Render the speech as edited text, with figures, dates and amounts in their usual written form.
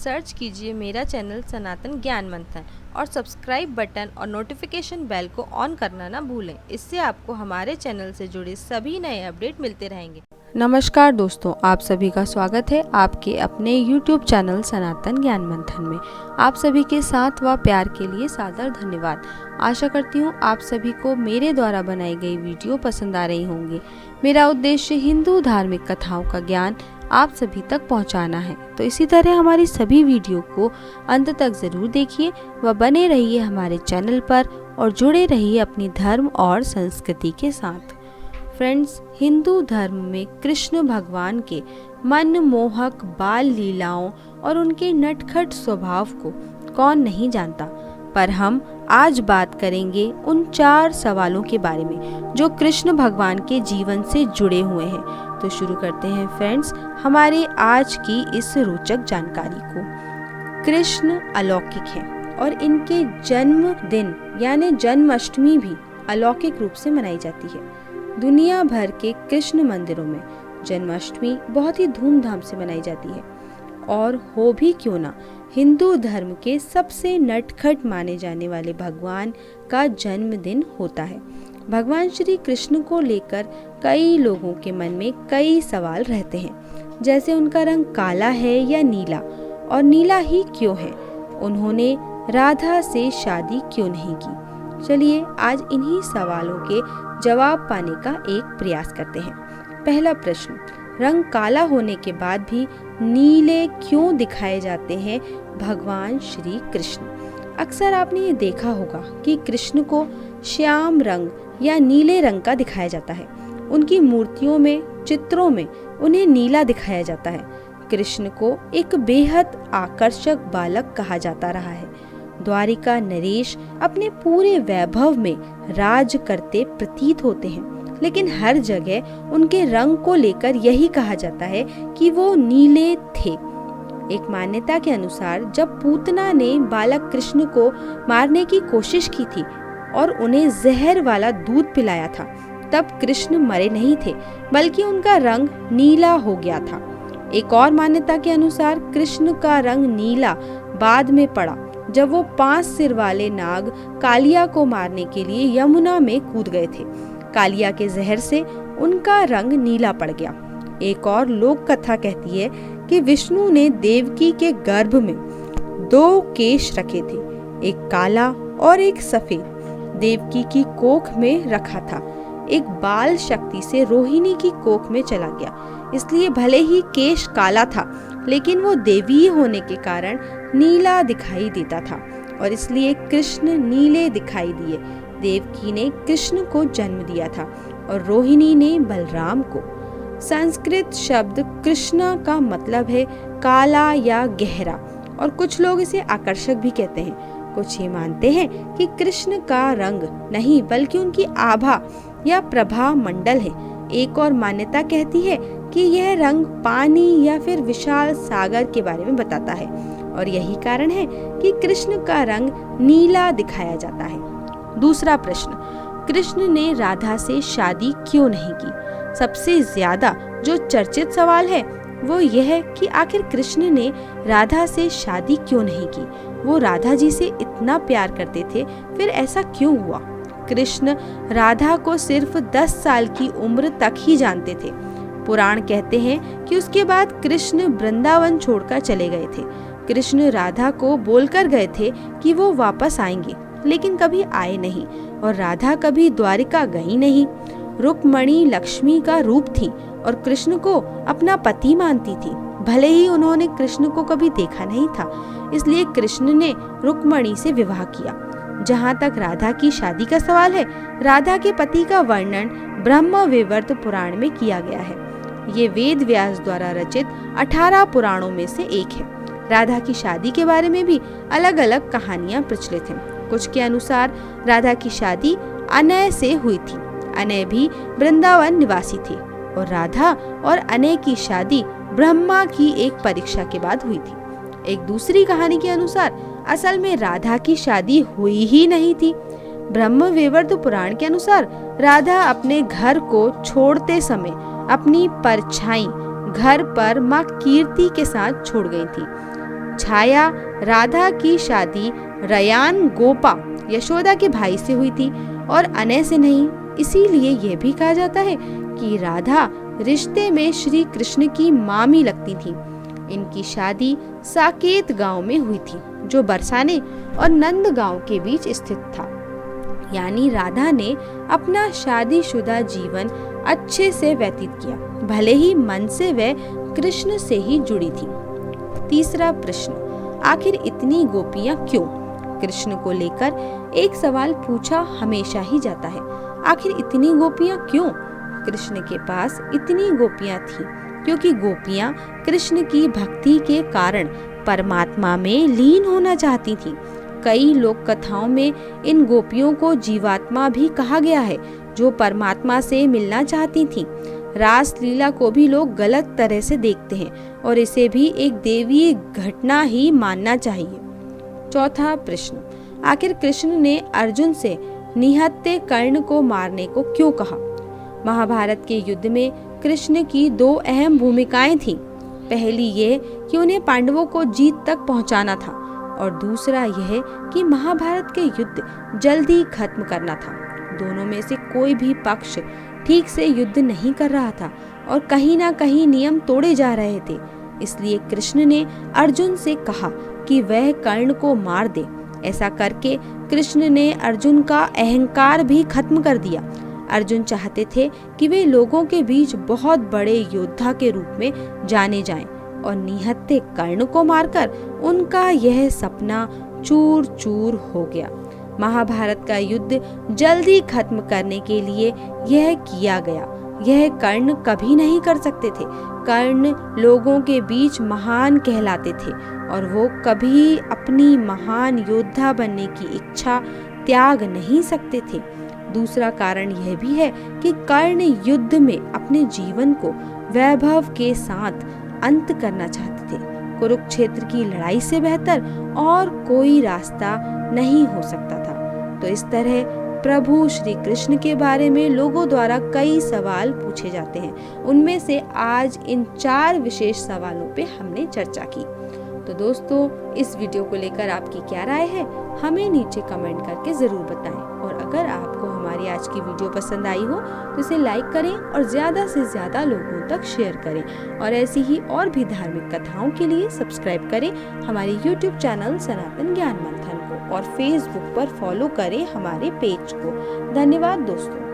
Search कीजिए मेरा channel सनातन ज्ञान मंथन और सब्सक्राइब बटन और नोटिफिकेशन बेल को ऑन करना ना भूलें। इससे आपको हमारे चैनल से जुड़े सभी नए अपडेट मिलते रहेंगे। नमस्कार दोस्तों, आप सभी का स्वागत है आपके अपने YouTube चैनल सनातन ज्ञान मंथन में। आप सभी के साथ व प्यार के लिए सादर धन्यवाद। आशा करती हूँ आप सभी को मेरे द्वारा बनाई गई वीडियो पसंद आ रही होंगी। मेरा उद्देश्य हिंदू धार्मिक कथाओं का ज्ञान आप सभी तक पहुंचाना है, तो इसी तरह हमारी सभी वीडियो को अंत तक ज़रूर देखिए व बने रहिए हमारे चैनल पर और जुड़े रहिए अपनी धर्म और संस्कृति के साथ। फ्रेंड्स, हिंदू धर्म में कृष्ण भगवान के मनमोहक बाल लीलाओं और उनके नटखट स्वभाव को कौन नहीं जानता, पर हम आज बात करेंगे उन 4 सवालों के बारे में जो कृष्ण भगवान के जीवन से जुड़े हुए हैं। तो शुरू करते हैं फ्रेंड्स हमारे आज की इस रोचक जानकारी को। कृष्ण अलौकिक हैं और इनके जन्मदिन यानी जन्माष्टमी भी अलौकिक रूप से मनाई जाती है। दुनिया भर के कृष्ण मंदिरों में जन्माष्टमी बहुत ही धूमधाम से मनाई जाती है और हो भी क्यों ना, हिंदू धर्म के सबसे नटखट माने जाने वाले भगवान का जन्मदिन होता है। भगवान श्री कृष्ण को लेकर कई लोगों के मन में कई सवाल रहते हैं, जैसे उनका रंग काला है या नीला, और नीला ही क्यों है, उन्होंने राधा से शादी क्यों नहीं की। चलिए आज इन्हीं सवालों के जवाब पाने का एक प्रयास करते हैं। पहला प्रश्न, रंग काला होने के बाद भी नीले क्यों दिखाए जाते हैं भगवान श्री कृष्ण। अक्सर आपने ये देखा होगा कि कृष्ण को श्याम रंग या नीले रंग का दिखाया जाता है। उनकी मूर्तियों में, चित्रों में उन्हें नीला दिखाया जाता है। कृष्ण को एक बेहद आकर्षक बालक कहा जाता रहा है। द्वारिका नरेश अपने पूरे वैभव में राज करते प्रतीत होते हैं, लेकिन हर जगह उनके रंग को लेकर यही कहा जाता है कि वो नीले थे। एक मान्यता के अनुसार जब पूतना ने बालक कृष्ण को मारने की कोशिश की थी और उन्हें जहर वाला दूध पिलाया था, तब कृष्ण मरे नहीं थे, बल्कि उनका रंग नीला हो गया था। एक और मान्यता के अनुसार कृष्ण का रंग नीला बाद में पड़ा जब वो 5 सिर वाले नाग कालिया को मारने के लिए यमुना में कूद गए थे। कालिया के जहर से उनका रंग नीला पड़ गया। एक और लोक कथा कहती है कि विष्णु ने देवकी के गर्भ में 2 केश रखे थे, एक काला और एक सफेद। देवकी की कोख में रखा था, एक बाल शक्ति से रोहिणी की कोख में चला गया। इसलिए भले ही केश काला था, लेकिन वो देवी होने के कारण नीला दिखाई देता था और इसलिए कृष्ण नीले दिखाई दिए। देवकी ने कृष्ण को जन्म दिया था और रोहिणी ने बलराम को। संस्कृत शब्द कृष्णा का मतलब है काला या गहरा, और कुछ लोग इसे आकर्षक भी कहते हैं। कुछ ये मानते हैं कि कृष्ण का रंग नहीं बल्कि उनकी आभा या प्रभा मंडल है। एक और मान्यता कहती है कि यह रंग पानी या फिर विशाल सागर के बारे में बताता है, और यही कारण है कि कृष्ण का रंग नीला दिखाया जाता है। दूसरा प्रश्न, कृष्ण ने राधा से शादी क्यों नहीं की। सबसे ज्यादा जो चर्चित सवाल है वो यह है कि आखिर कृष्ण ने राधा से शादी क्यों नहीं की। वो राधा जी से इतना प्यार करते थे, फिर ऐसा क्यों हुआ। कृष्ण राधा को सिर्फ 10 साल की उम्र तक ही जानते थे। पुराण कहते हैं कि उसके बाद कृष्ण वृंदावन छोड़कर चले गए थे। कृष्ण राधा को बोलकर गए थे कि वो वापस आएंगे, लेकिन कभी आए नहीं और राधा कभी द्वारिका गई नहीं। रुक्मणी लक्ष्मी का रूप थी और कृष्ण को अपना पति मानती थी, भले ही उन्होंने कृष्ण को कभी देखा नहीं था। इसलिए कृष्ण ने रुक्मणी से विवाह किया। जहाँ तक राधा की शादी का सवाल है, राधा के पति का वर्णन ब्रह्मवैवर्त पुराण में किया गया है। ये वेद व्यास द्वारा रचित 18 पुराणों में से एक है। राधा की शादी के बारे में भी अलग अलग कहानियां प्रचलित हैं। कुछ के अनुसार राधा की शादी अनय से हुई थी। अनय भी वृंदावन निवासी थे और राधा और अनय की शादी ब्रह्मा की एक परीक्षा के बाद हुई थी। एक दूसरी कहानी के अनुसार असल में राधा की शादी हुई ही नहीं थी। ब्रह्मवैवर्त पुराण के अनुसार राधा अपने घर को छोड़ते समय अपनी परछाई घर पर माँ कीर्ति के साथ छोड़ गई थी। छाया राधा की शादी रयान गोपा यशोदा के भाई से हुई थी और अनय से नहीं। इसीलिए यह भी कहा जाता है कि राधा रिश्ते में श्री कृष्ण की मामी लगती थी। इनकी शादी साकेत गांव में हुई थी जो बरसाने और नंद गांव के बीच स्थित था। यानी राधा ने अपना शादीशुदा जीवन अच्छे से व्यतीत किया, भले ही मन से वह कृष्ण से ही जुड़ी थी। तीसरा प्रश्न, आखिर इतनी गोपियां क्यों? कृष्ण को लेकर एक सवाल पूछा हमेशा ही जाता है, आखिर इतनी गोपियां क्यों? कृष्ण के पास इतनी गोपियां थी क्योंकि गोपियां कृष्ण की भक्ति के कारण परमात्मा में लीन होना चाहती थीं। कई लोक कथाओं में इन गोपियों को जीवात्मा भी कहा गया है जो परमात्मा से मिलना चाहती थीं। रास लीला को भी लोग गलत तरह से देखते हैं और इसे भी एक देवी घटना ही मानना चाहिए। चौथा प्रश्न, आखिर कृष्ण ने अर्जुन से निहत्थे कर्ण को मारने को क्यों कहा? महाभारत के युद्ध में कृष्ण की दो अहम भूमिकाएं थीं। पहली यह कि उन्हें पांडवों को जीत तक पहुंचाना था और दूसरा यह कि महाभारत के युद्ध जल्दी खत्म करना था। दोनों में से कोई भी पक्ष ठीक से युद्ध नहीं कर रहा था और कहीं ना कहीं नियम तोड़े जा रहे थे। इसलिए कृष्ण ने अर्जुन से कहा कि वह कर्ण को मार दे। ऐसा करके कृष्ण ने अर्जुन का अहंकार भी खत्म कर दिया। अर्जुन चाहते थे कि वे लोगों के बीच बहुत बड़े योद्धा के रूप में जाने जाएं और निहत्थे कर्ण को मारकर उनका यह सपना चूर चूर हो गया। महाभारत का युद्ध जल्दी खत्म करने के लिए यह किया गया। यह कर्ण कभी नहीं कर सकते थे। कर्ण लोगों के बीच महान कहलाते थे और वो कभी अपनी महान योद्धा बनने की इच्छा त्याग नहीं सकते थे। दूसरा कारण यह भी है कि कर्ण युद्ध में अपने जीवन को वैभव के साथ अंत करना चाहते थे। कुरुक्षेत्र की लड़ाई से बेहतर और कोई रास्ता नहीं हो सकता था। तो इस तरह प्रभु श्री कृष्ण के बारे में लोगों द्वारा कई सवाल पूछे जाते हैं। उनमें से आज इन 4 विशेष सवालों पे हमने चर्चा की। तो दोस्तों, इस वीडियो को लेकर आपकी क्या राय है हमें नीचे कमेंट करके जरूर बताएं। और अगर आपको हमारी आज की वीडियो पसंद आई हो तो इसे लाइक करें और ज्यादा से ज्यादा लोगों तक शेयर करें। और ऐसी ही और भी धार्मिक कथाओं के लिए सब्सक्राइब करें हमारे YouTube चैनल सनातन ज्ञान मंथन को और Facebook पर फॉलो करें हमारे पेज को। धन्यवाद दोस्तों।